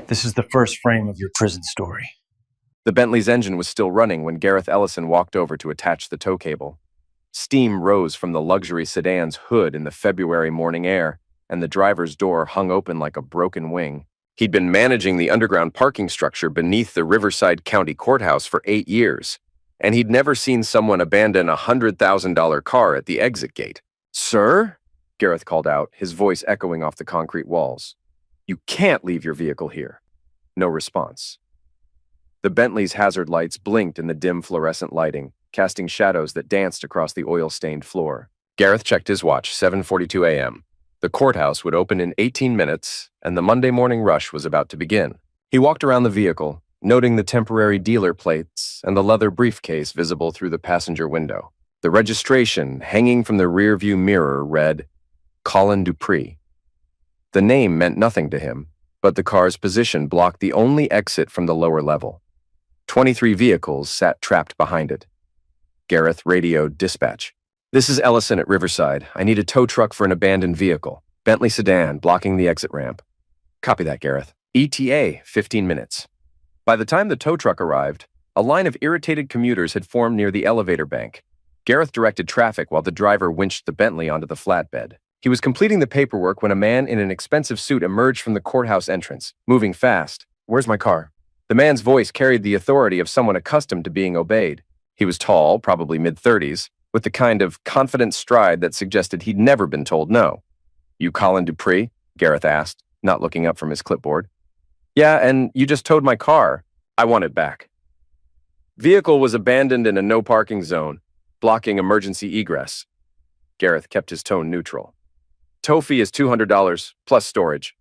This is the first frame of your prison story. The Bentley's engine was still running when Gareth Ellison walked over to attach the tow cable. Steam rose from the luxury sedan's hood in the February morning air, and the driver's door hung open like a broken wing. He'd been managing the underground parking structure beneath the Riverside County Courthouse for 8 years, and he'd never seen someone abandon a $100,000 car at the exit gate. "Sir?" Gareth called out, his voice echoing off the concrete walls. "You can't leave your vehicle here." No response. The Bentley's hazard lights blinked in the dim fluorescent lighting, casting shadows that danced across the oil-stained floor. Gareth checked his watch, 7:42 a.m. The courthouse would open in 18 minutes, and the Monday morning rush was about to begin. He walked around the vehicle, noting the temporary dealer plates and the leather briefcase visible through the passenger window. The registration, hanging from the rearview mirror, read, Colin Dupree. The name meant nothing to him, but the car's position blocked the only exit from the lower level. 23 vehicles sat trapped behind it. Gareth radioed dispatch. "This is Ellison at Riverside. I need a tow truck for an abandoned vehicle. Bentley sedan, blocking the exit ramp." "Copy that, Gareth." ETA, 15 minutes. By the time the tow truck arrived, a line of irritated commuters had formed near the elevator bank. Gareth directed traffic while the driver winched the Bentley onto the flatbed. He was completing the paperwork when a man in an expensive suit emerged from the courthouse entrance, moving fast. "Where's my car?" The man's voice carried the authority of someone accustomed to being obeyed. He was tall, probably mid-30s, with the kind of confident stride that suggested he'd never been told no. "You Colin Dupree?" Gareth asked, not looking up from his clipboard. "Yeah, and you just towed my car. I want it back." "Vehicle was abandoned in a no-parking zone, blocking emergency egress." Gareth kept his tone neutral. "Tow fee is $200, plus storage."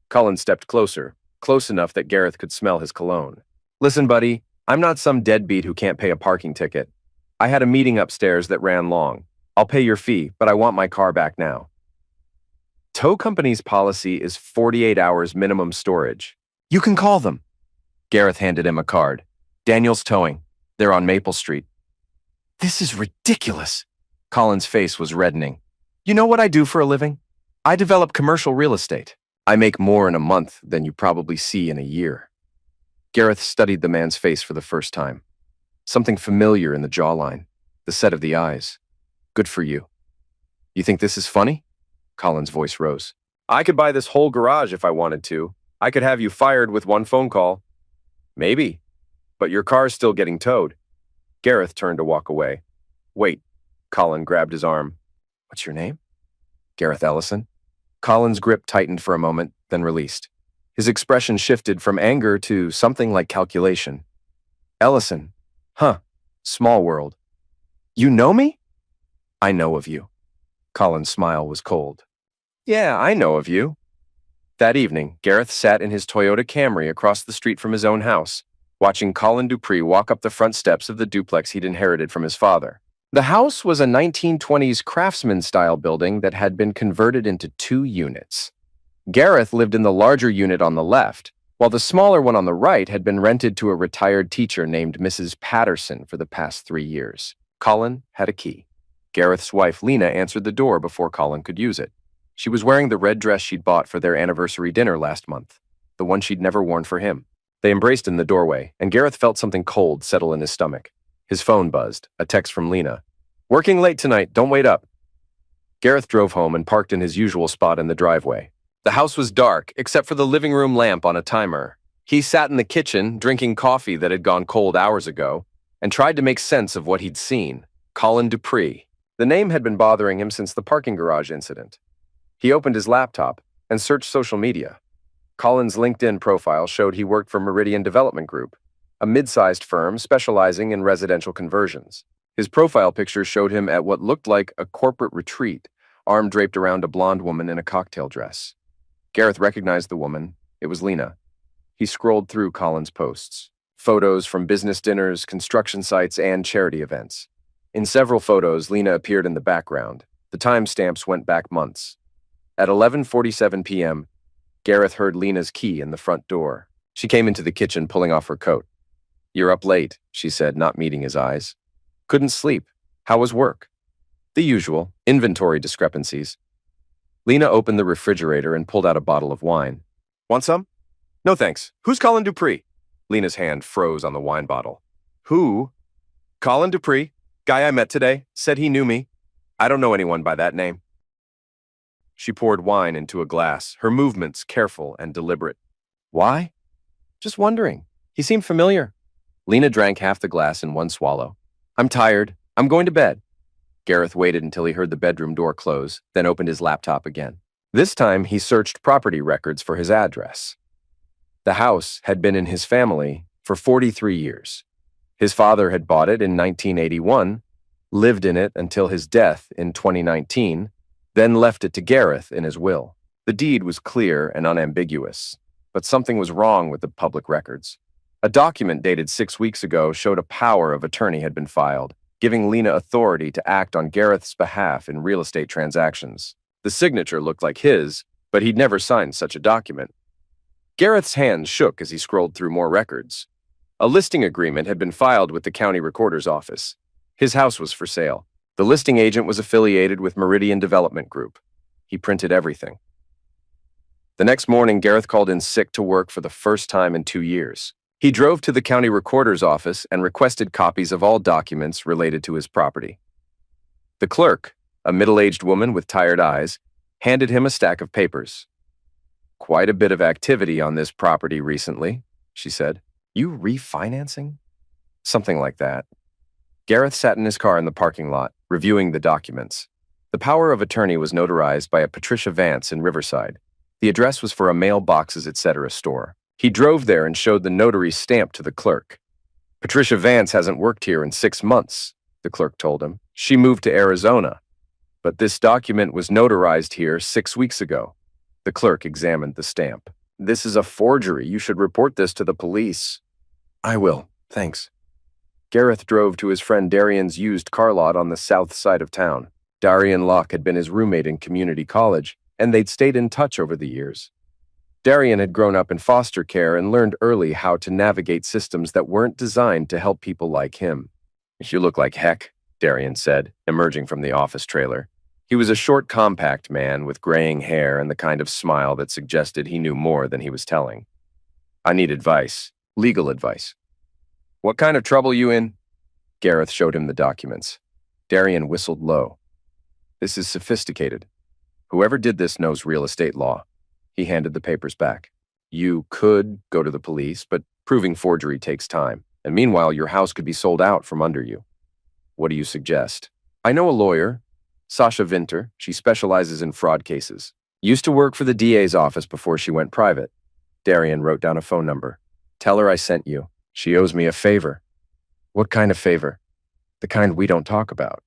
Colin stepped closer, close enough that Gareth could smell his cologne. "Listen, buddy, I'm not some deadbeat who can't pay a parking ticket. I had a meeting upstairs that ran long. I'll pay your fee, but I want my car back now." Tow company's policy is 48 hours minimum storage. "You can call them." Gareth handed him a card. "Daniel's Towing. They're on Maple Street." "This is ridiculous." Colin's face was reddening. "You know what I do for a living? I develop commercial real estate. I make more in a month than you probably see in a year." Gareth studied the man's face for the first time. Something familiar in the jawline, the set of the eyes. "Good for you." "You think this is funny?" Colin's voice rose. "I could buy this whole garage if I wanted to. I could have you fired with one phone call." "Maybe, but your car's still getting towed." Gareth turned to walk away. "Wait." Colin grabbed his arm. "What's your name?" "Gareth Ellison." Colin's grip tightened for a moment, then released. His expression shifted from anger to something like calculation. "Ellison. Huh. Small world. You know me?" "I know of you." Colin's smile was cold. "Yeah, I know of you." That evening, Gareth sat in his Toyota Camry across the street from his own house, watching Colin Dupree walk up the front steps of the duplex he'd inherited from his father. The house was a 1920s craftsman-style building that had been converted into 2 units. Gareth lived in the larger unit on the left, while the smaller one on the right had been rented to a retired teacher named Mrs. Patterson for the past 3 years. Colin had a key. Gareth's wife, Lena, answered the door before Colin could use it. She was wearing the red dress she'd bought for their anniversary dinner last month, the one she'd never worn for him. They embraced in the doorway, and Gareth felt something cold settle in his stomach. His phone buzzed, a text from Lena. "Working late tonight, don't wait up." Gareth drove home and parked in his usual spot in the driveway. The house was dark, except for the living room lamp on a timer. He sat in the kitchen, drinking coffee that had gone cold hours ago, and tried to make sense of what he'd seen. Colin Dupree. The name had been bothering him since the parking garage incident. He opened his laptop and searched social media. Colin's LinkedIn profile showed he worked for Meridian Development Group, a mid-sized firm specializing in residential conversions. His profile picture showed him at what looked like a corporate retreat, arm draped around a blonde woman in a cocktail dress. Gareth recognized the woman. It was Lena. He scrolled through Colin's posts. Photos from business dinners, construction sites, and charity events. In several photos, Lena appeared in the background. The timestamps went back months. At 11:47 p.m., Gareth heard Lena's key in the front door. She came into the kitchen, pulling off her coat. "You're up late," she said, not meeting his eyes. "Couldn't sleep. How was work?" "The usual, inventory discrepancies." Lena opened the refrigerator and pulled out a bottle of wine. Want some? No thanks. Who's Colin Dupree? Lena's hand froze on the wine bottle. Who? Colin Dupree, guy I met today, said he knew me. I don't know anyone by that name. She poured wine into a glass, her movements careful and deliberate. Why? Just wondering. He seemed familiar. Lena drank half the glass in one swallow. I'm tired. I'm going to bed. Gareth waited until he heard the bedroom door close, then opened his laptop again. This time, he searched property records for his address. The house had been in his family for 43 years. His father had bought it in 1981, lived in it until his death in 2019, then left it to Gareth in his will. The deed was clear and unambiguous, but something was wrong with the public records. A document dated 6 weeks ago showed a power of attorney had been filed, giving Lena authority to act on Gareth's behalf in real estate transactions. The signature looked like his, but he'd never signed such a document. Gareth's hands shook as he scrolled through more records. A listing agreement had been filed with the county recorder's office. His house was for sale. The listing agent was affiliated with Meridian Development Group. He printed everything. The next morning, Gareth called in sick to work for the first time in 2 years. He drove to the county recorder's office and requested copies of all documents related to his property. The clerk, a middle-aged woman with tired eyes, handed him a stack of papers. Quite a bit of activity on this property recently, she said. You refinancing? Something like that. Gareth sat in his car in the parking lot, reviewing the documents. The power of attorney was notarized by a Patricia Vance in Riverside. The address was for a mailboxes, etc. store. He drove there and showed the notary's stamp to the clerk. Patricia Vance hasn't worked here in 6 months, the clerk told him. She moved to Arizona. But this document was notarized here 6 weeks ago. The clerk examined the stamp. This is a forgery. You should report this to the police. I will, thanks. Gareth drove to his friend Darian's used car lot on the south side of town. Darian Locke had been his roommate in community college, and they'd stayed in touch over the years. Darian had grown up in foster care and learned early how to navigate systems that weren't designed to help people like him. You look like heck, Darian said, emerging from the office trailer. He was a short, compact man with graying hair and the kind of smile that suggested he knew more than he was telling. I need advice. Legal advice. What kind of trouble you in? Gareth showed him the documents. Darian whistled low. This is sophisticated. Whoever did this knows real estate law. He handed the papers back. You could go to the police, but proving forgery takes time. And meanwhile, your house could be sold out from under you. What do you suggest? I know a lawyer, Sasha Vinter. She specializes in fraud cases. Used to work for the DA's office before she went private. Darian wrote down a phone number. Tell her I sent you. She owes me a favor. What kind of favor? The kind we don't talk about.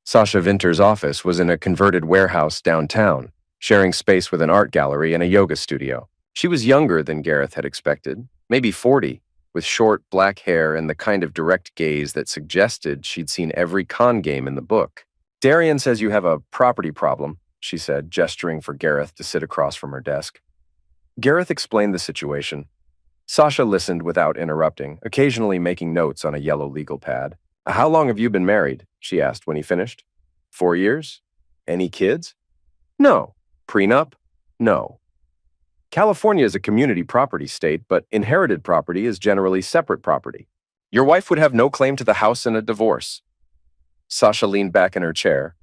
Sasha Vinter's office was in a converted warehouse downtown, sharing space with an art gallery and a yoga studio. She was younger than Gareth had expected, maybe 40, with short black hair and the kind of direct gaze that suggested she'd seen every con game in the book. Darian says you have a property problem, she said, gesturing for Gareth to sit across from her desk. Gareth explained the situation. Sasha listened without interrupting, occasionally making notes on a yellow legal pad. How long have you been married? She asked when he finished. 4 years? Any kids? No. Prenup? No. California is a community property state, but inherited property is generally separate property. Your wife would have no claim to the house in a divorce. Sasha leaned back in her chair,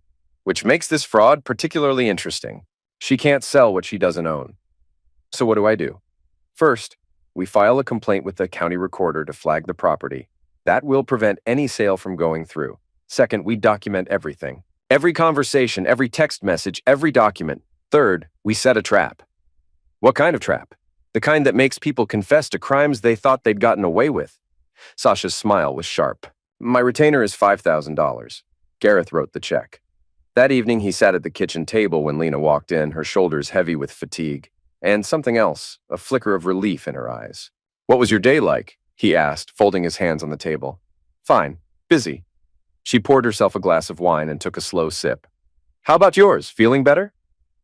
which makes this fraud particularly interesting. She can't sell what she doesn't own. So what do I do? First, we file a complaint with the county recorder to flag the property. That will prevent any sale from going through. Second, we document everything. Every conversation, every text message, every document. Third, we set a trap. What kind of trap? The kind that makes people confess to crimes they thought they'd gotten away with. Sasha's smile was sharp. My retainer is $5,000. Gareth wrote the check. That evening, he sat at the kitchen table when Lena walked in, her shoulders heavy with fatigue. And something else, a flicker of relief in her eyes. What was your day like? He asked, folding his hands on the table. Fine. Busy. She poured herself a glass of wine and took a slow sip. How about yours? Feeling better?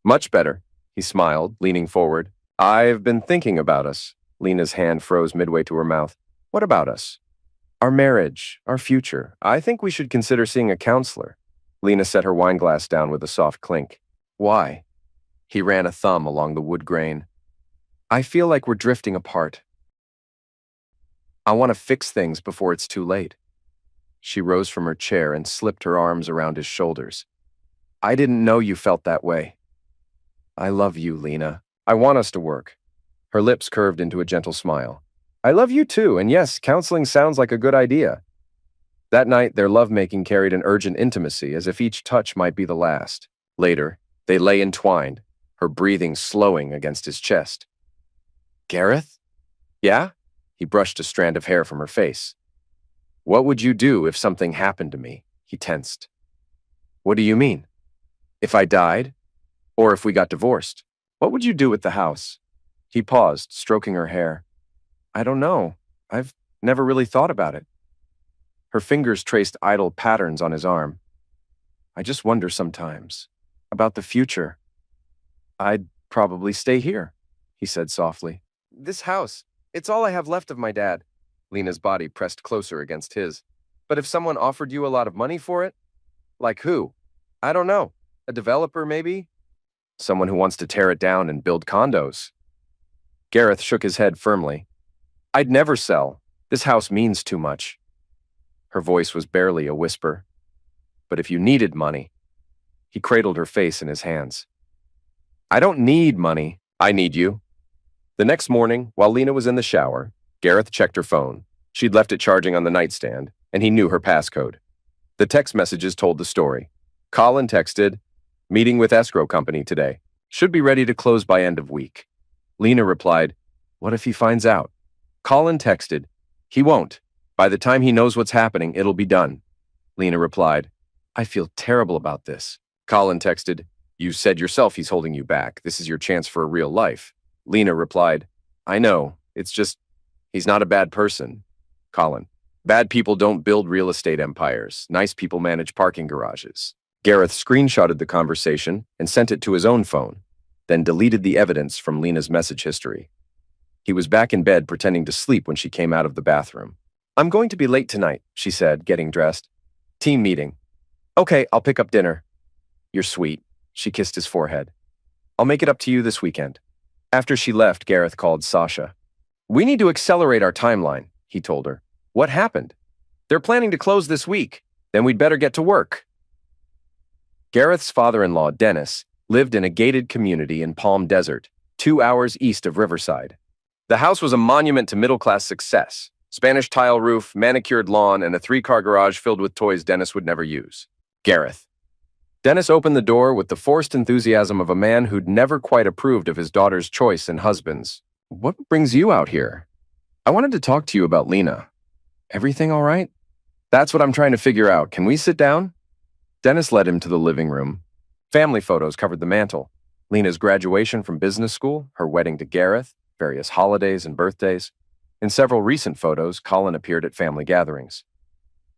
Much better. He smiled, leaning forward. I've been thinking about us. Lena's hand froze midway to her mouth. What about us? Our marriage, our future. I think we should consider seeing a counselor. Lena set her wine glass down with a soft clink. Why? He ran a thumb along the wood grain. I feel like we're drifting apart. I want to fix things before it's too late. She rose from her chair and slipped her arms around his shoulders. I didn't know you felt that way. I love you, Lena. I want us to work. Her lips curved into a gentle smile. I love you too, and yes, counseling sounds like a good idea. That night, their lovemaking carried an urgent intimacy, as if each touch might be the last. Later, they lay entwined, her breathing slowing against his chest. Gareth? Yeah? He brushed a strand of hair from her face. What would you do if something happened to me? He tensed. What do you mean? If I died? Or if we got divorced? What would you do with the house? He paused, stroking her hair. I don't know. I've never really thought about it. Her fingers traced idle patterns on his arm. I just wonder sometimes about the future. I'd probably stay here, he said softly. This house, it's all I have left of my dad. Lena's body pressed closer against his. But if someone offered you a lot of money for it? Like who? I don't know. A developer, maybe? Someone who wants to tear it down and build condos. Gareth shook his head firmly. I'd never sell. This house means too much. Her voice was barely a whisper. But if you needed money. He cradled her face in his hands. I don't need money. I need you. The next morning, while Lena was in the shower, Gareth checked her phone. She'd left it charging on the nightstand, and he knew her passcode. The text messages told the story. Colin texted, meeting with escrow company today. Should be ready to close by end of week. Lena replied, what if he finds out? Colin texted, he won't. By the time he knows what's happening, it'll be done. Lena replied, I feel terrible about this. Colin texted, you said yourself he's holding you back. This is your chance for a real life. Lena replied, I know. It's just, he's not a bad person. Colin, bad people don't build real estate empires. Nice people manage parking garages. Gareth screenshotted the conversation and sent it to his own phone, then deleted the evidence from Lena's message history. He was back in bed pretending to sleep when she came out of the bathroom. I'm going to be late tonight, she said, getting dressed. Team meeting. Okay, I'll pick up dinner. You're sweet. She kissed his forehead. I'll make it up to you this weekend. After she left, Gareth called Sasha. We need to accelerate our timeline, he told her. What happened? They're planning to close this week. Then we'd better get to work. Gareth's father-in-law, Dennis, lived in a gated community in Palm Desert, 2 hours east of Riverside. The house was a monument to middle-class success. Spanish tile roof, manicured lawn, and a 3-car garage filled with toys Dennis would never use. Gareth. Dennis opened the door with the forced enthusiasm of a man who'd never quite approved of his daughter's choice in husbands. What brings you out here? I wanted to talk to you about Lena. Everything all right? That's what I'm trying to figure out. Can we sit down? Dennis led him to the living room. Family photos covered the mantel. Lena's graduation from business school, her wedding to Gareth, various holidays and birthdays. In several recent photos, Colin appeared at family gatherings.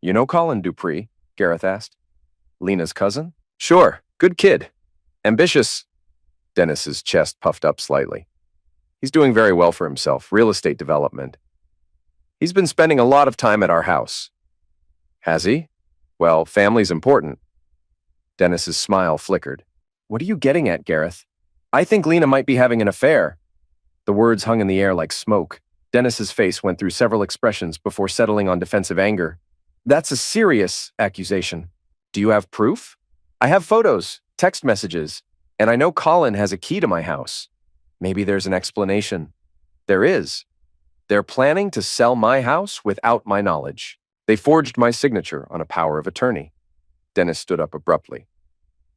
You know Colin Dupree? Gareth asked. Lena's cousin? Sure, good kid. Ambitious. Dennis's chest puffed up slightly. He's doing very well for himself, real estate development. He's been spending a lot of time at our house. Has he? Well, family's important. Dennis's smile flickered. What are you getting at, Gareth? I think Lena might be having an affair. The words hung in the air like smoke. Dennis's face went through several expressions before settling on defensive anger. That's a serious accusation. Do you have proof? I have photos, text messages, and I know Colin has a key to my house. Maybe there's an explanation. There is. They're planning to sell my house without my knowledge. They forged my signature on a power of attorney. Dennis stood up abruptly.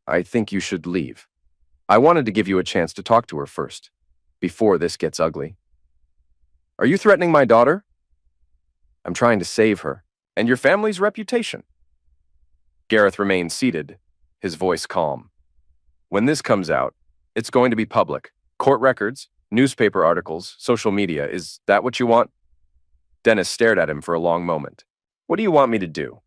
I think you should leave. I wanted to give you a chance to talk to her first, before this gets ugly. Are you threatening my daughter? I'm trying to save her, and your family's reputation. Gareth remained seated, his voice calm. When this comes out, it's going to be public. Court records, newspaper articles, social media. Is that what you want? Dennis stared at him for a long moment. What do you want me to do?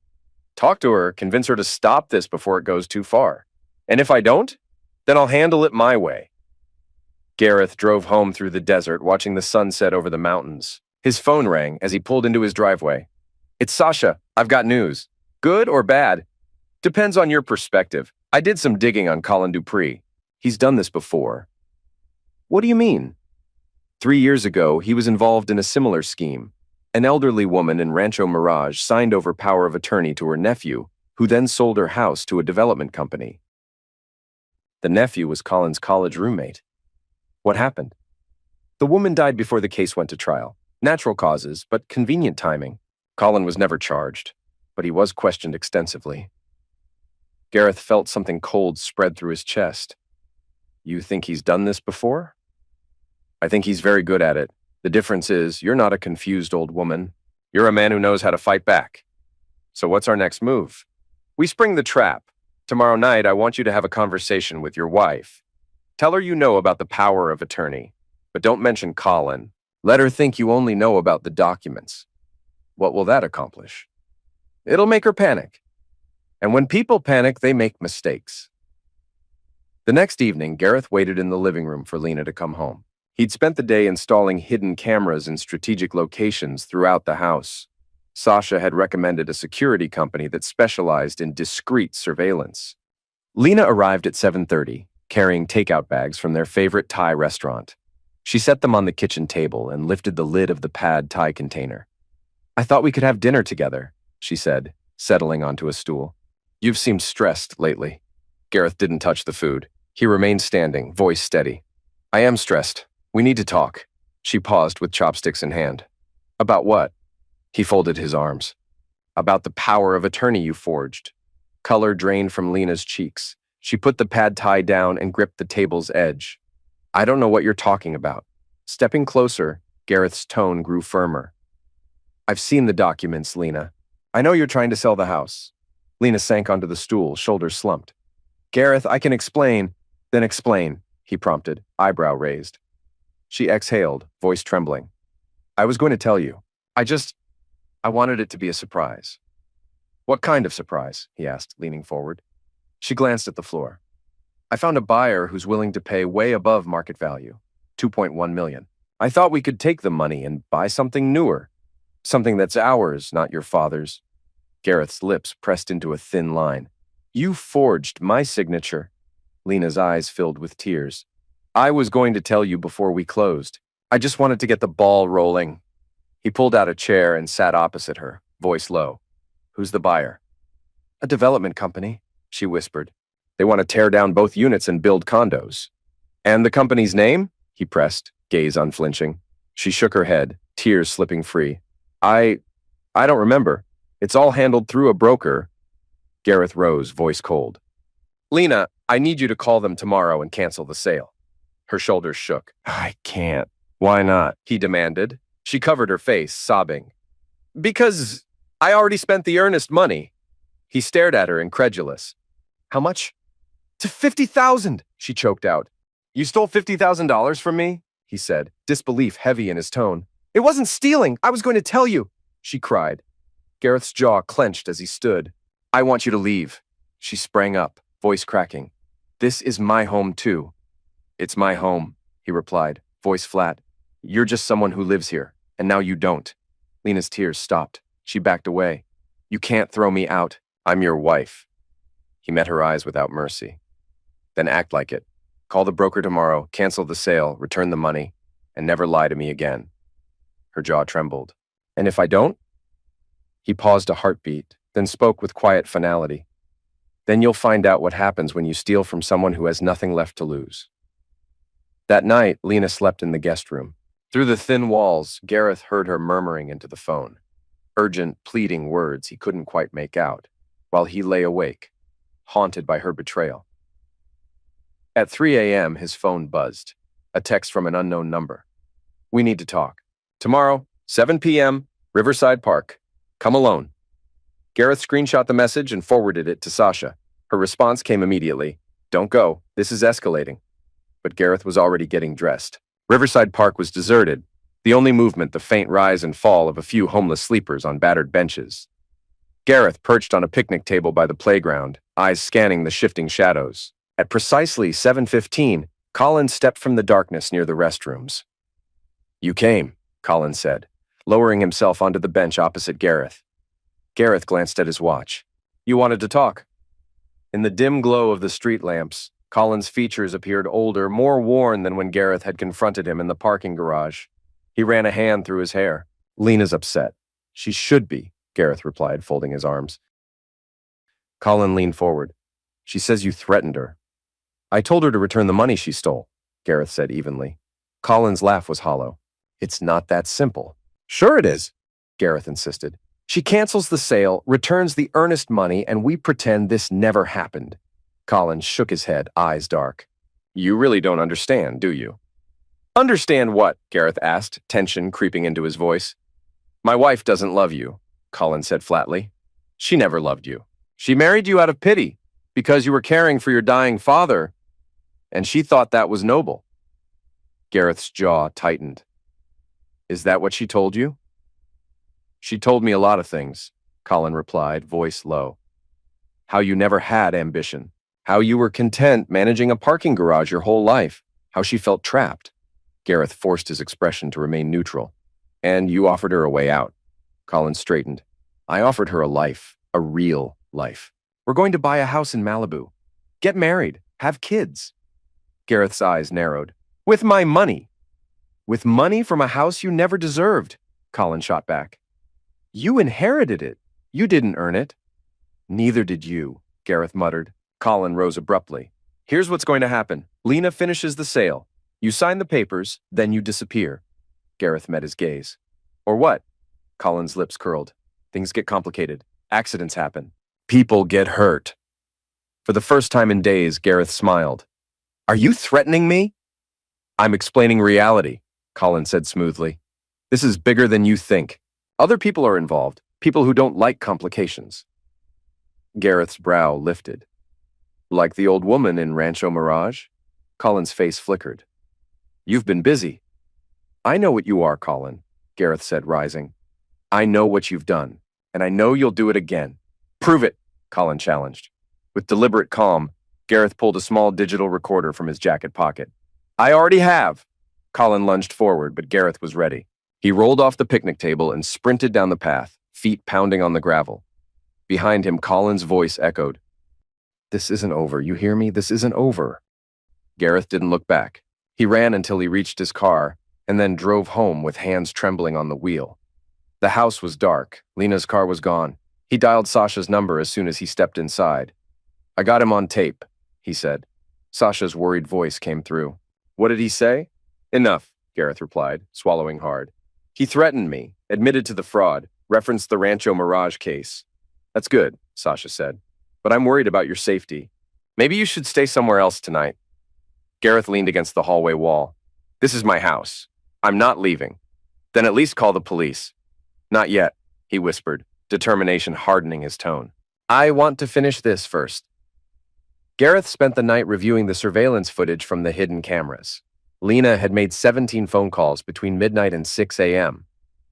Talk to her, convince her to stop this before it goes too far. And if I don't, then I'll handle it my way. Gareth drove home through the desert, watching the sun set over the mountains. His phone rang as he pulled into his driveway. It's Sasha. I've got news. Good or bad? Depends on your perspective. I did some digging on Colin Dupree. He's done this before. What do you mean? 3 years ago, he was involved in a similar scheme. An elderly woman in Rancho Mirage signed over power of attorney to her nephew, who then sold her house to a development company. The nephew was Colin's college roommate. What happened? The woman died before the case went to trial. Natural causes, but convenient timing. Colin was never charged, but he was questioned extensively. Gareth felt something cold spread through his chest. You think he's done this before? I think he's very good at it. The difference is, you're not a confused old woman. You're a man who knows how to fight back. So what's our next move? We spring the trap. Tomorrow night, I want you to have a conversation with your wife. Tell her you know about the power of attorney, but don't mention Colin. Let her think you only know about the documents. What will that accomplish? It'll make her panic. And when people panic, they make mistakes. The next evening, Gareth waited in the living room for Lena to come home. He'd spent the day installing hidden cameras in strategic locations throughout the house. Sasha had recommended a security company that specialized in discreet surveillance. Lena arrived at 7:30, carrying takeout bags from their favorite Thai restaurant. She set them on the kitchen table and lifted the lid of the pad Thai container. I thought we could have dinner together, she said, settling onto a stool. You've seemed stressed lately. Gareth didn't touch the food. He remained standing, voice steady. I am stressed. We need to talk. She paused with chopsticks in hand. About what? He folded his arms. About the power of attorney you forged. Color drained from Lena's cheeks. She put the pad Thai down and gripped the table's edge. I don't know what you're talking about. Stepping closer, Gareth's tone grew firmer. I've seen the documents, Lena. I know you're trying to sell the house. Lena sank onto the stool, shoulders slumped. Gareth, I can explain. Then explain, he prompted, eyebrow raised. She exhaled, voice trembling. I was going to tell you. I wanted it to be a surprise. What kind of surprise? He asked, leaning forward. She glanced at the floor. I found a buyer who's willing to pay way above market value, $2.1 million. I thought we could take the money and buy something newer. Something that's ours, not your father's. Gareth's lips pressed into a thin line. You forged my signature. Lena's eyes filled with tears. I was going to tell you before we closed. I just wanted to get the ball rolling. He pulled out a chair and sat opposite her, voice low. Who's the buyer? A development company, she whispered. They want to tear down both units and build condos. And the company's name? He pressed, gaze unflinching. She shook her head, tears slipping free. I don't remember. It's all handled through a broker. Gareth rose, voice cold. Lena, I need you to call them tomorrow and cancel the sale. Her shoulders shook. I can't. Why not? He demanded. She covered her face, sobbing. Because I already spent the earnest money. He stared at her, incredulous. How much? To $50,000, she choked out. You stole $50,000 from me? He said, disbelief heavy in his tone. It wasn't stealing. I was going to tell you, she cried. Gareth's jaw clenched as he stood. I want you to leave. She sprang up, voice cracking. This is my home, too. It's my home, he replied, voice flat. You're just someone who lives here, and now you don't. Lena's tears stopped. She backed away. You can't throw me out. I'm your wife. He met her eyes without mercy. Then act like it. Call the broker tomorrow, cancel the sale, return the money, and never lie to me again. Her jaw trembled. And if I don't? He paused a heartbeat, then spoke with quiet finality. Then you'll find out what happens when you steal from someone who has nothing left to lose. That night, Lena slept in the guest room. Through the thin walls, Gareth heard her murmuring into the phone. Urgent, pleading words he couldn't quite make out, while he lay awake, haunted by her betrayal. At 3 a.m., his phone buzzed. A text from an unknown number. We need to talk. Tomorrow, 7 p.m., Riverside Park. Come alone. Gareth screenshot the message and forwarded it to Sasha. Her response came immediately. Don't go. This is escalating. But Gareth was already getting dressed. Riverside Park was deserted, the only movement the faint rise and fall of a few homeless sleepers on battered benches. Gareth perched on a picnic table by the playground, eyes scanning the shifting shadows. At precisely 7:15, Colin stepped from the darkness near the restrooms. You came, Colin said, lowering himself onto the bench opposite Gareth. Gareth glanced at his watch. You wanted to talk. In the dim glow of the street lamps, Colin's features appeared older, more worn than when Gareth had confronted him in the parking garage. He ran a hand through his hair. Lena's upset. She should be, Gareth replied, folding his arms. Colin leaned forward. She says you threatened her. I told her to return the money she stole, Gareth said evenly. Colin's laugh was hollow. It's not that simple. Sure it is, Gareth insisted. She cancels the sale, returns the earnest money, and we pretend this never happened. Colin shook his head, eyes dark. You really don't understand, do you? Understand what? Gareth asked, tension creeping into his voice. My wife doesn't love you, Colin said flatly. She never loved you. She married you out of pity, because you were caring for your dying father, and she thought that was noble. Gareth's jaw tightened. Is that what she told you? She told me a lot of things, Colin replied, voice low. How you never had ambition. How you were content managing a parking garage your whole life. How she felt trapped. Gareth forced his expression to remain neutral. And you offered her a way out. Colin straightened. I offered her a life, a real life. We're going to buy a house in Malibu. Get married. Have kids. Gareth's eyes narrowed. With my money. With money from a house you never deserved, Colin shot back. You inherited it. You didn't earn it. Neither did you, Gareth muttered. Colin rose abruptly. Here's what's going to happen. Lena finishes the sale. You sign the papers, then you disappear. Gareth met his gaze. Or what? Colin's lips curled. Things get complicated. Accidents happen. People get hurt. For the first time in days, Gareth smiled. Are you threatening me? I'm explaining reality, Colin said smoothly. This is bigger than you think. Other people are involved, people who don't like complications. Gareth's brow lifted. Like the old woman in Rancho Mirage? Colin's face flickered. You've been busy. I know what you are, Colin, Gareth said, rising. I know what you've done, and I know you'll do it again. Prove it, Colin challenged. With deliberate calm, Gareth pulled a small digital recorder from his jacket pocket. I already have. Colin lunged forward, but Gareth was ready. He rolled off the picnic table and sprinted down the path, feet pounding on the gravel. Behind him, Colin's voice echoed. This isn't over, you hear me? This isn't over. Gareth didn't look back. He ran until he reached his car, and then drove home with hands trembling on the wheel. The house was dark. Lena's car was gone. He dialed Sasha's number as soon as he stepped inside. I got him on tape, he said. Sasha's worried voice came through. What did he say? Enough, Gareth replied, swallowing hard. He threatened me, admitted to the fraud, referenced the Rancho Mirage case. That's good, Sasha said. But I'm worried about your safety. Maybe you should stay somewhere else tonight. Gareth leaned against the hallway wall. This is my house. I'm not leaving. Then at least call the police. Not yet, he whispered, determination hardening his tone. I want to finish this first. Gareth spent the night reviewing the surveillance footage from the hidden cameras. Lena had made 17 phone calls between midnight and 6 a.m.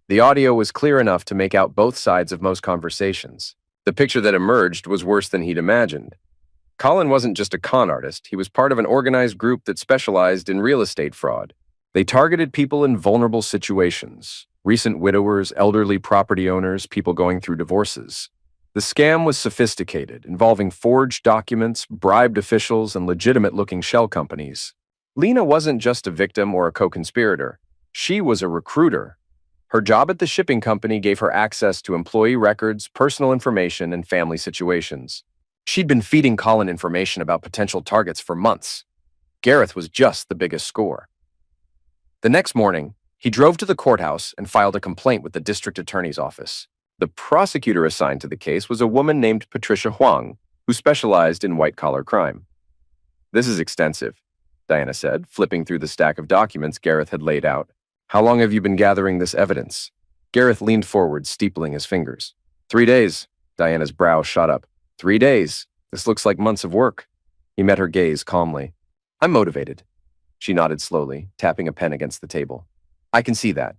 The audio was clear enough to make out both sides of most conversations. The picture that emerged was worse than he'd imagined. Colin wasn't just a con artist, he was part of an organized group that specialized in real estate fraud. They targeted people in vulnerable situations, recent widowers, elderly property owners, people going through divorces. The scam was sophisticated, involving forged documents, bribed officials, and legitimate-looking shell companies. Lena wasn't just a victim or a co-conspirator. She was a recruiter. Her job at the shipping company gave her access to employee records, personal information, and family situations. She'd been feeding Colin information about potential targets for months. Gareth was just the biggest score. The next morning, he drove to the courthouse and filed a complaint with the district attorney's office. The prosecutor assigned to the case was a woman named Patricia Huang, who specialized in white-collar crime. This is extensive, Diana said, flipping through the stack of documents Gareth had laid out. How long have you been gathering this evidence? Gareth leaned forward, steepling his fingers. 3 days. Diana's brow shot up. 3 days. This looks like months of work. He met her gaze calmly. I'm motivated. She nodded slowly, tapping a pen against the table. I can see that.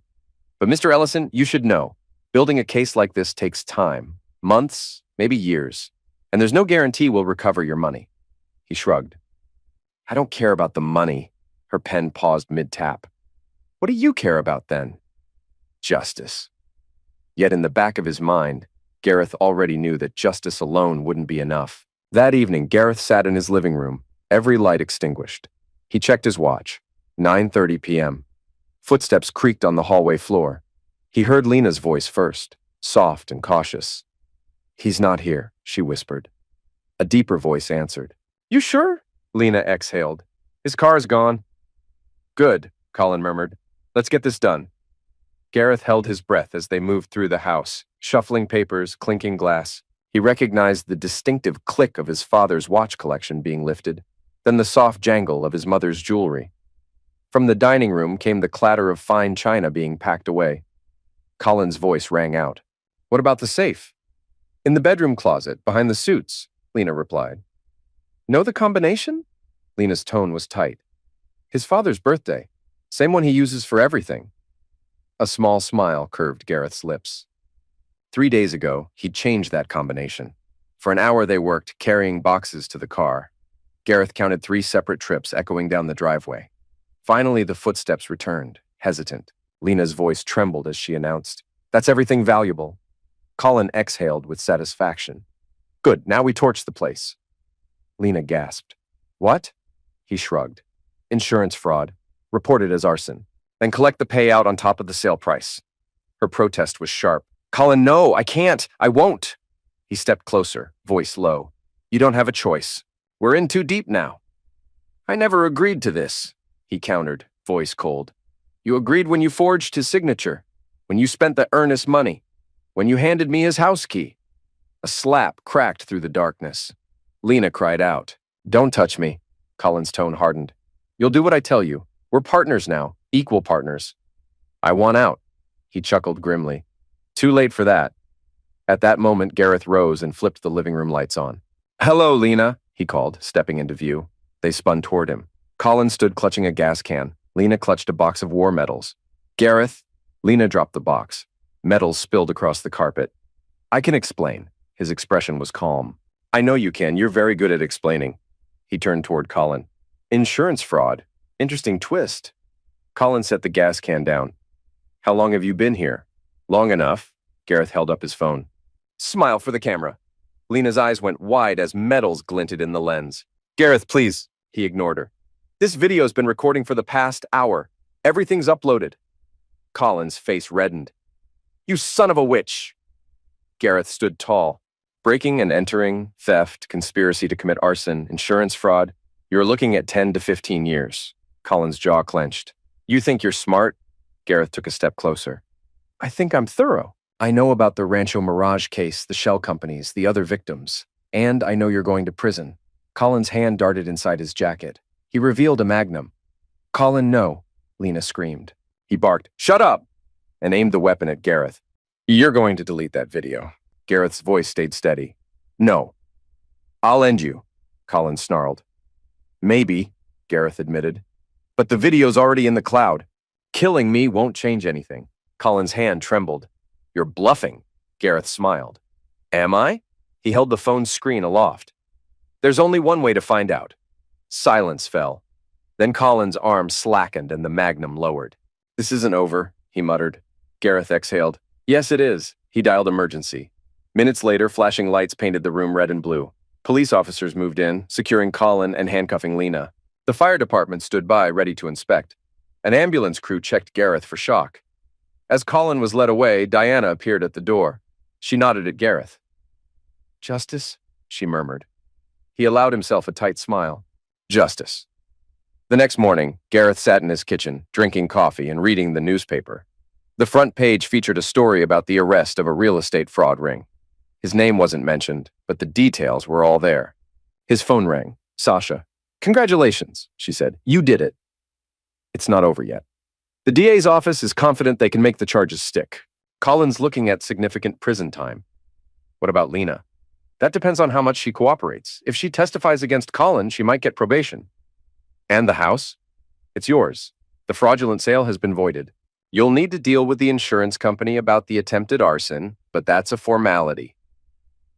But Mr. Ellison, you should know. Building a case like this takes time. Months, maybe years. And there's no guarantee we'll recover your money. He shrugged. I don't care about the money. Her pen paused mid-tap. What do you care about then? Justice. Yet in the back of his mind, Gareth already knew that justice alone wouldn't be enough. That evening, Gareth sat in his living room, every light extinguished. He checked his watch. 9:30 p.m. Footsteps creaked on the hallway floor. He heard Lena's voice first, soft and cautious. "He's not here," she whispered. A deeper voice answered. "You sure?" Lena exhaled. "His car's gone." "Good," Colin murmured. "Let's get this done." Gareth held his breath as they moved through the house, shuffling papers, clinking glass. He recognized the distinctive click of his father's watch collection being lifted, then the soft jangle of his mother's jewelry. From the dining room came the clatter of fine china being packed away. Colin's voice rang out. "What about the safe?" "In the bedroom closet, behind the suits," Lena replied. "Know the combination?" Lena's tone was tight. "His father's birthday. Same one he uses for everything." A small smile curved Gareth's lips. 3 days ago, he'd changed that combination. For an hour they worked, carrying boxes to the car. Gareth counted 3 separate trips echoing down the driveway. Finally, the footsteps returned, hesitant. Lena's voice trembled as she announced, "That's everything valuable." Colin exhaled with satisfaction. "Good, now we torch the place." Lena gasped. "What?" He shrugged. "Insurance fraud. Reported as arson. Then collect the payout on top of the sale price." Her protest was sharp. "Colin, no, I can't. I won't." He stepped closer, voice low. "You don't have a choice. We're in too deep now." "I never agreed to this," he countered, voice cold. "You agreed when you forged his signature, when you spent the earnest money, when you handed me his house key." A slap cracked through the darkness. Lena cried out. "Don't touch me." Colin's tone hardened. "You'll do what I tell you. We're partners now, equal partners." "I want out," he chuckled grimly. "Too late for that." At that moment, Gareth rose and flipped the living room lights on. "Hello, Lena," he called, stepping into view. They spun toward him. Colin stood clutching a gas can. Lena clutched a box of war medals. "Gareth." Lena dropped the box. Medals spilled across the carpet. "I can explain." His expression was calm. "I know you can. You're very good at explaining." He turned toward Colin. "Insurance fraud. Interesting twist." Colin set the gas can down. "How long have you been here?" "Long enough." Gareth held up his phone. "Smile for the camera." Lena's eyes went wide as metals glinted in the lens. "Gareth, please." He ignored her. "This video's been recording for the past hour. Everything's uploaded." Colin's face reddened. "You son of a witch!" Gareth stood tall. "Breaking and entering, theft, conspiracy to commit arson, insurance fraud. You're looking at 10 to 15 years. Colin's jaw clenched. "You think you're smart?" Gareth took a step closer. "I think I'm thorough. I know about the Rancho Mirage case, the shell companies, the other victims. And I know you're going to prison." Colin's hand darted inside his jacket. He revealed a magnum. "Colin, no," Lena screamed. He barked, "Shut up!" and aimed the weapon at Gareth. "You're going to delete that video." Gareth's voice stayed steady. "No." "I'll end you," Colin snarled. "Maybe," Gareth admitted. "But the video's already in the cloud. Killing me won't change anything." Colin's hand trembled. "You're bluffing," Gareth smiled. "Am I?" He held the phone's screen aloft. "There's only one way to find out." Silence fell. Then Colin's arm slackened and the magnum lowered. "This isn't over," he muttered. Gareth exhaled. "Yes, it is." He dialed emergency. Minutes later, flashing lights painted the room red and blue. Police officers moved in, securing Colin and handcuffing Lena. The fire department stood by, ready to inspect. An ambulance crew checked Gareth for shock. As Colin was led away, Diana appeared at the door. She nodded at Gareth. "Justice?" she murmured. He allowed himself a tight smile. "Justice." The next morning, Gareth sat in his kitchen, drinking coffee and reading the newspaper. The front page featured a story about the arrest of a real estate fraud ring. His name wasn't mentioned, but the details were all there. His phone rang. Sasha. "Congratulations," she said. "You did it." "It's not over yet. The DA's office is confident they can make the charges stick. Colin's looking at significant prison time." "What about Lena?" "That depends on how much she cooperates. If she testifies against Colin, she might get probation." "And the house?" "It's yours. The fraudulent sale has been voided. You'll need to deal with the insurance company about the attempted arson, but that's a formality."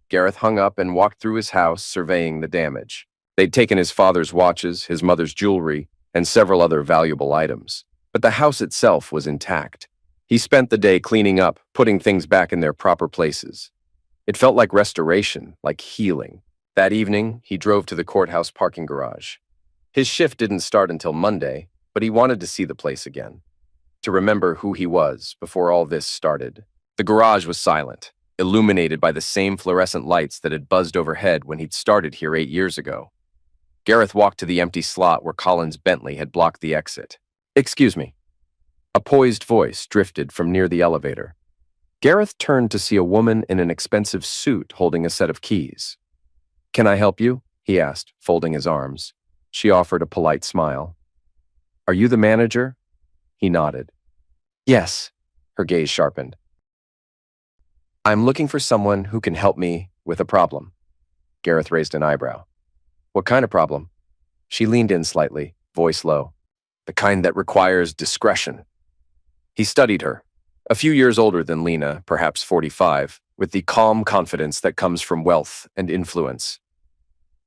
Gareth hung up and walked through his house, surveying the damage. They'd taken his father's watches, his mother's jewelry, and several other valuable items. But the house itself was intact. He spent the day cleaning up, putting things back in their proper places. It felt like restoration, like healing. That evening, he drove to the courthouse parking garage. His shift didn't start until Monday, but he wanted to see the place again, to remember who he was before all this started. The garage was silent, illuminated by the same fluorescent lights that had buzzed overhead when he'd started here 8 years ago. Gareth walked to the empty slot where Colin's Bentley had blocked the exit. "Excuse me." A poised voice drifted from near the elevator. Gareth turned to see a woman in an expensive suit holding a set of keys. "Can I help you?" he asked, folding his arms. She offered a polite smile. "Are you the manager?" He nodded. "Yes." Her gaze sharpened. "I'm looking for someone who can help me with a problem." Gareth raised an eyebrow. "What kind of problem?" She leaned in slightly, voice low. "The kind that requires discretion." He studied her. A few years older than Lena, perhaps 45, with the calm confidence that comes from wealth and influence.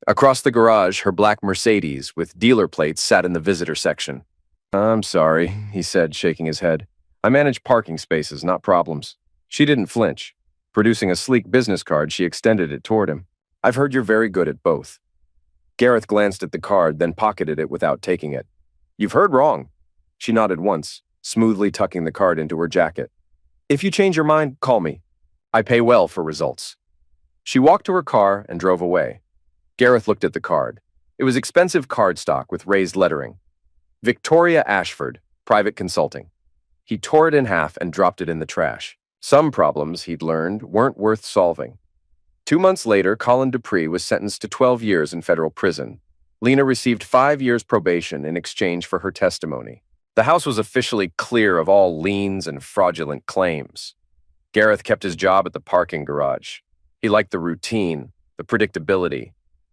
Across the garage, her black Mercedes with dealer plates sat in the visitor section. "I'm sorry," he said, shaking his head. "I manage parking spaces, not problems." She didn't flinch. Producing a sleek business card, she extended it toward him. "I've heard you're very good at both." Gareth glanced at the card, then pocketed it without taking it. "You've heard wrong." She nodded once, smoothly tucking the card into her jacket. "If you change your mind, call me. I pay well for results." She walked to her car and drove away. Gareth looked at the card. It was expensive cardstock with raised lettering. Victoria Ashford, Private Consulting. He tore it in half and dropped it in the trash. Some problems, he'd learned, weren't worth solving. 2 months later, Colin Dupree was sentenced to 12 years in federal prison. Lena received 5 years probation in exchange for her testimony. The house was officially clear of all liens and fraudulent claims. Gareth kept his job at the parking garage. He liked the routine, the predictability.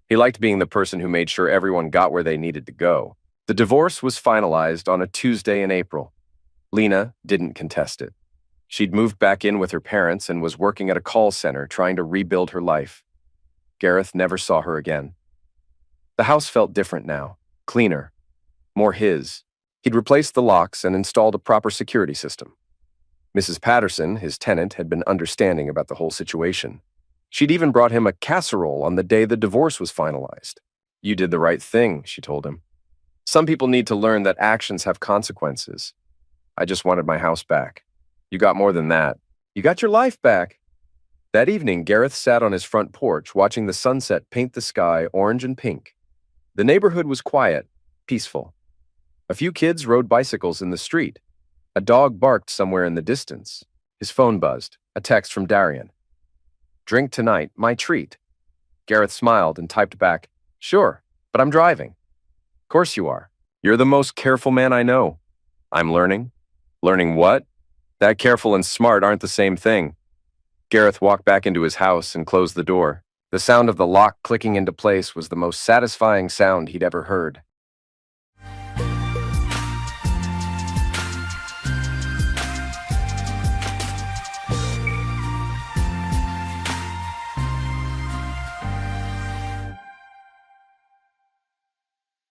He liked being the person who made sure everyone got where they needed to go. The divorce was finalized on a Tuesday in April. Lena didn't contest it. She'd moved back in with her parents and was working at a call center trying to rebuild her life. Gareth never saw her again. The house felt different now, cleaner, more his. He'd replaced the locks and installed a proper security system. Mrs. Patterson, his tenant, had been understanding about the whole situation. She'd even brought him a casserole on the day the divorce was finalized. "You did the right thing," she told him. "Some people need to learn that actions have consequences. I just wanted my house back. You got more than that. You got your life back." That evening, Gareth sat on his front porch watching the sunset paint the sky orange and pink. The neighborhood was quiet, peaceful. A few kids rode bicycles in the street. A dog barked somewhere in the distance. His phone buzzed, a text from Darian. "Drink tonight, my treat." Gareth smiled and typed back, "Sure, but I'm driving." "Course you are. You're the most careful man I know." "I'm learning." "Learning what?" "That careful and smart aren't the same thing." Gareth walked back into his house and closed the door. The sound of the lock clicking into place was the most satisfying sound he'd ever heard.